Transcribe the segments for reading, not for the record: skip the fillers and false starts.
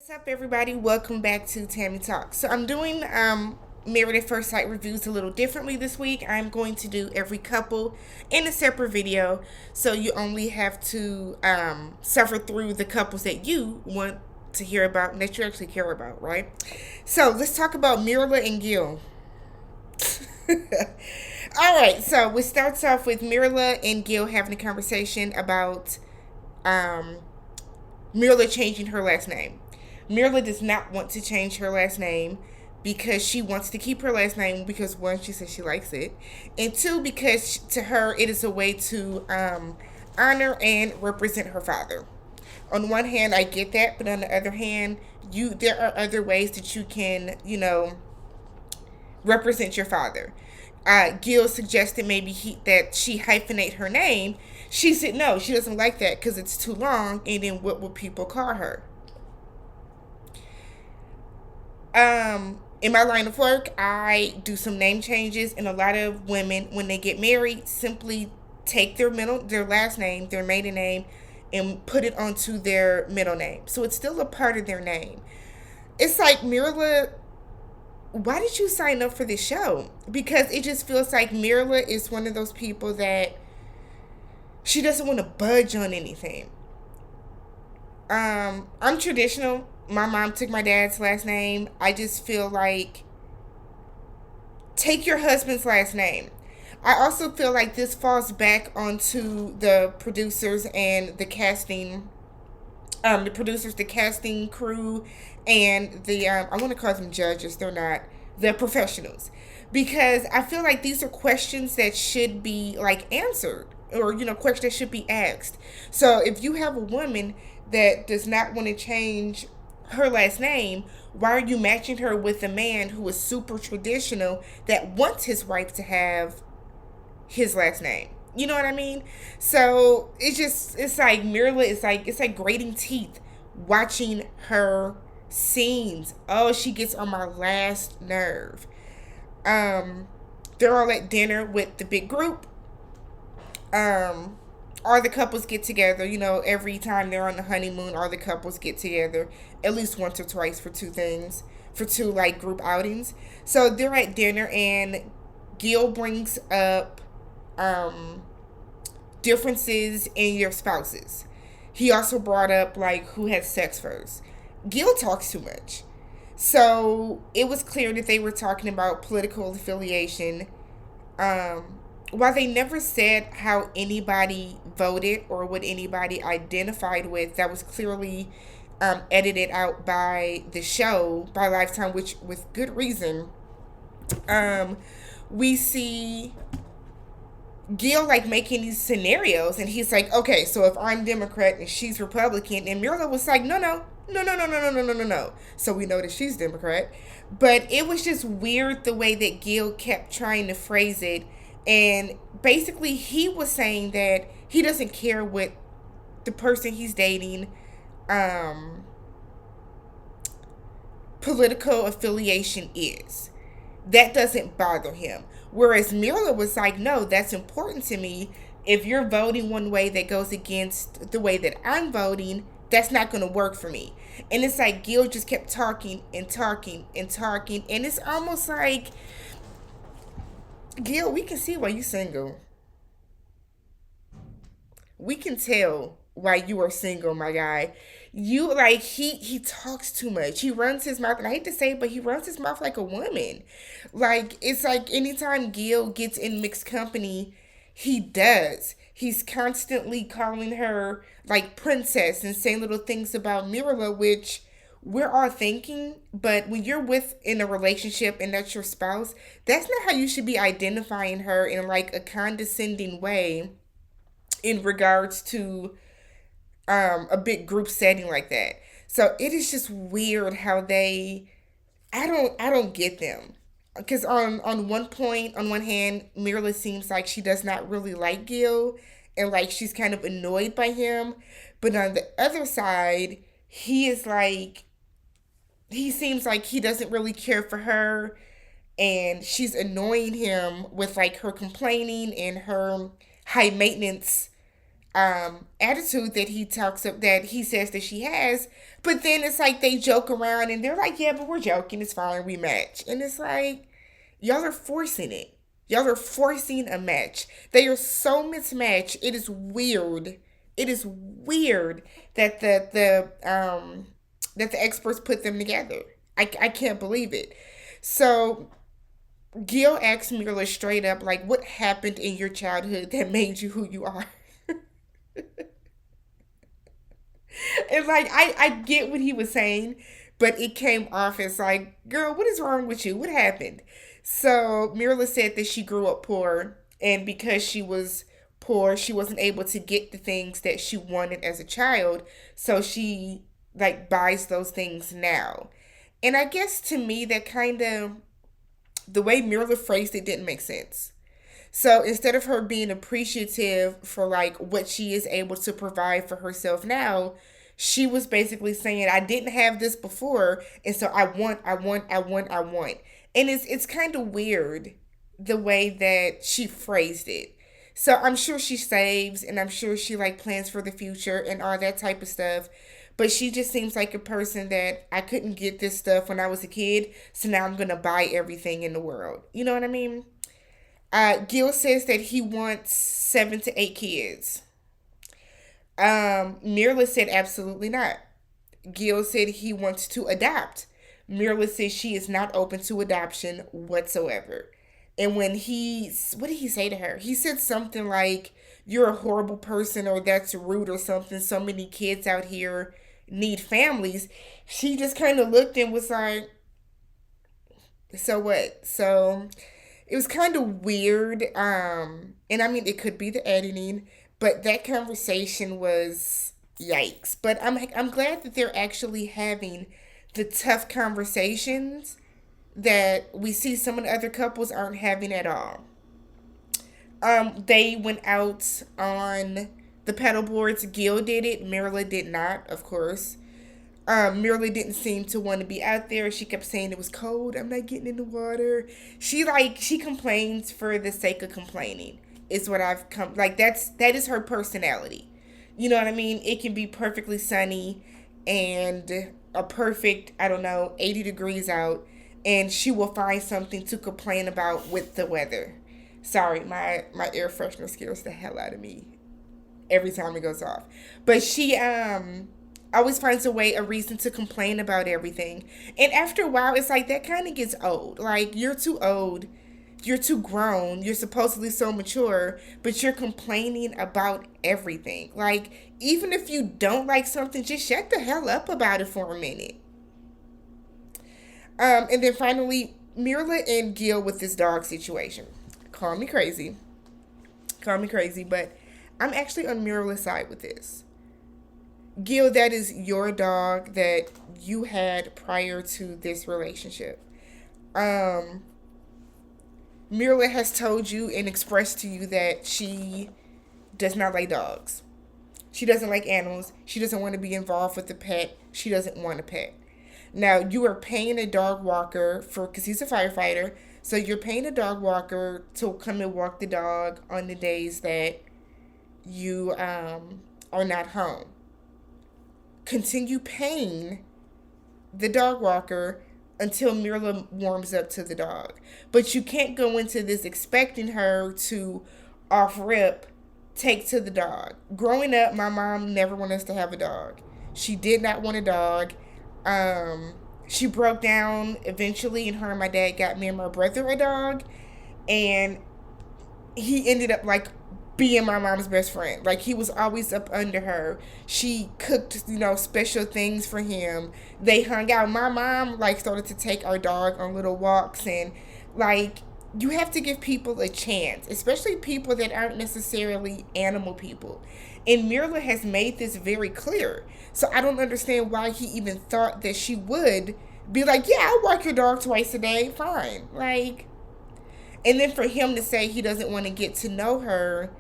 What's up, everybody? Welcome back to Tammy Talks. So I'm doing Married at First Sight reviews a little differently this week. I'm going to do every couple in a separate video, so you only have to suffer through the couples that you want to hear about and that you actually care about, right? So let's talk about Myrla and Gil. All right, so we starts off with Myrla and Gil having a conversation about um, Myrla changing her last name. Myrla does not want to change her last name because she wants to keep her last name because one, she says she likes it, and two, because to her it is a way to honor and represent her father. On one hand, I get that, but on the other hand, there are other ways that you can, represent your father. Gil suggested maybe that she hyphenate her name. She said no, she doesn't like that because it's too long, and then what will people call her? In my line of work, I do some name changes, and a lot of women, when they get married, simply take their last name, their maiden name, and put it onto their middle name. So it's still a part of their name. It's like, Myrla, why did you sign up for this show? Because it just feels like Myrla is one of those people that she doesn't want to budge on anything. I'm traditional. My mom took my dad's last name. I just feel like take your husband's last name. I also feel like this falls back onto the producers and the casting crew, and the I want to call them judges. They're not, the professionals, because I feel like these are questions that should be like answered, or questions that should be asked. So if you have a woman that does not want to change her last name, why are you matching her with a man who is super traditional that wants his wife to have his last name? You know what I mean? So it's like Myrla is like, it's like grating teeth watching her scenes. Oh, she gets on my last nerve. They're all at dinner with the big group. All the couples get together. Every time they're on the honeymoon, all the couples get together at least once or twice for two like group outings. So they're at dinner, and Gil brings up differences in your spouses. He also brought up like who had sex first. Gil talks too much. So it was clear that they were talking about political affiliation. While they never said how anybody voted or what anybody identified with, that was clearly edited out by the show, by Lifetime, which with good reason. We see Gil like making these scenarios, and he's like, okay, so if I'm Democrat and she's Republican, and Myrla was like, no, no, no, no, no, no, no, no, no, no, no. So we know that she's Democrat, but it was just weird the way that Gil kept trying to phrase it. And basically, he was saying that he doesn't care what the person he's dating political affiliation is. That doesn't bother him. Whereas Myrla was like, no, that's important to me. If you're voting one way that goes against the way that I'm voting, that's not going to work for me. And it's like Gil just kept talking and talking and talking. And it's almost like, Gil, we can see why you single. We can tell why you are single, my guy. You like he talks too much. He runs his mouth, and I hate to say it, but he runs his mouth like a woman. Like, it's like anytime Gil gets in mixed company, he does. He's constantly calling her like princess and saying little things about Myrla, which we're all thinking, but when you're in a relationship and that's your spouse, that's not how you should be identifying her in like a condescending way in regards to a big group setting like that. So it is just weird how I don't get them. Because on one hand, Myrla seems like she does not really like Gil, and like she's kind of annoyed by him. But on the other side, he seems like he doesn't really care for her, and she's annoying him with like her complaining and her high maintenance attitude that he talks of, that he says that she has. But then it's like they joke around and they're like, yeah, but we're joking, it's fine, we match. And it's like, y'all are forcing it. Y'all are forcing a match. They are so mismatched. It is weird. It is weird that the experts put them together. I can't believe it. So Gil asked Myrla straight up, like, what happened in your childhood that made you who you are? And like I get what he was saying, but it came off as like, girl, what is wrong with you? What happened? So Myrla said that she grew up poor, and because she was poor, she wasn't able to get the things that she wanted as a child. So she like buys those things now. And I guess to me that kind of, the way Myrla phrased it didn't make sense. So instead of her being appreciative for like what she is able to provide for herself now, she was basically saying, I didn't have this before, and so I want. And it's kind of weird the way that she phrased it. So I'm sure she saves, and I'm sure she like plans for the future and all that type of stuff. But she just seems like a person that, I couldn't get this stuff when I was a kid, so now I'm gonna buy everything in the world. You know what I mean? Gil says that he wants 7 to 8 kids. Myrla said absolutely not. Gil said he wants to adopt. Myrla says she is not open to adoption whatsoever. And when what did he say to her? He said something like, you're a horrible person, or that's rude, or something. So many kids out here need families. She just kind of looked and was like, so what? So it was kind of weird. And I mean, it could be the editing, but that conversation was yikes. But I'm glad that they're actually having the tough conversations that we see some of the other couples aren't having at all. They went out on the paddleboards. Gil did it. Myrla did not, of course. Myrla didn't seem to want to be out there. She kept saying it was cold. I'm not getting in the water. She complains for the sake of complaining. Is what I've come like. That is her personality. You know what I mean? It can be perfectly sunny and a perfect, I don't know, 80 degrees out, and she will find something to complain about with the weather. Sorry, my air freshener scares the hell out of me every time it goes off. But she always finds a reason to complain about everything. And after a while, it's like that kind of gets old. Like, you're too old, you're too grown, you're supposedly so mature, but you're complaining about everything. Like, even if you don't like something, just shut the hell up about it for a minute. And then finally, Myrla and Gil with this dog situation. Call me crazy. Call me crazy, but I'm actually on Myrla's side with this. Gil, that is your dog that you had prior to this relationship. Um, Myrla has told you and expressed to you that she does not like dogs. She doesn't like animals. She doesn't want to be involved with the pet. She doesn't want a pet. Now, you are paying a dog walker because he's a firefighter. So you're paying a dog walker to come and walk the dog on the days that you are not home. Continue paying the dog walker until Myrla warms up to the dog. But you can't go into this expecting her to off rip take to the dog. Growing up, my mom never wanted us to have a dog. She did not want a dog. She broke down eventually, and her and my dad got me and my brother a dog, and he ended up like being my mom's best friend. Like, he was always up under her. She cooked, special things for him. They hung out. My mom like started to take our dog on little walks, and like, you have to give people a chance, especially people that aren't necessarily animal people. And Myrla has made this very clear. So I don't understand why he even thought that she would be like, yeah, I'll walk your dog twice a day. Fine. Like, and then for him to say he doesn't want to get to know her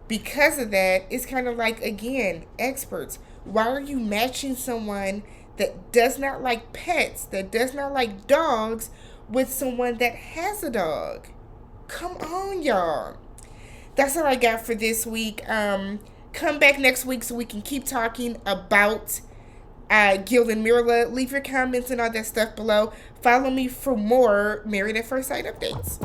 because of that, it's kind of like, again, experts. Why are you matching someone that does not like pets, that does not like dogs, with someone that has a dog? Come on, y'all. That's all I got for this week. Come back next week so we can keep talking about Gil and Myrla. Leave your comments and all that stuff below. Follow me for more Married at First Sight updates.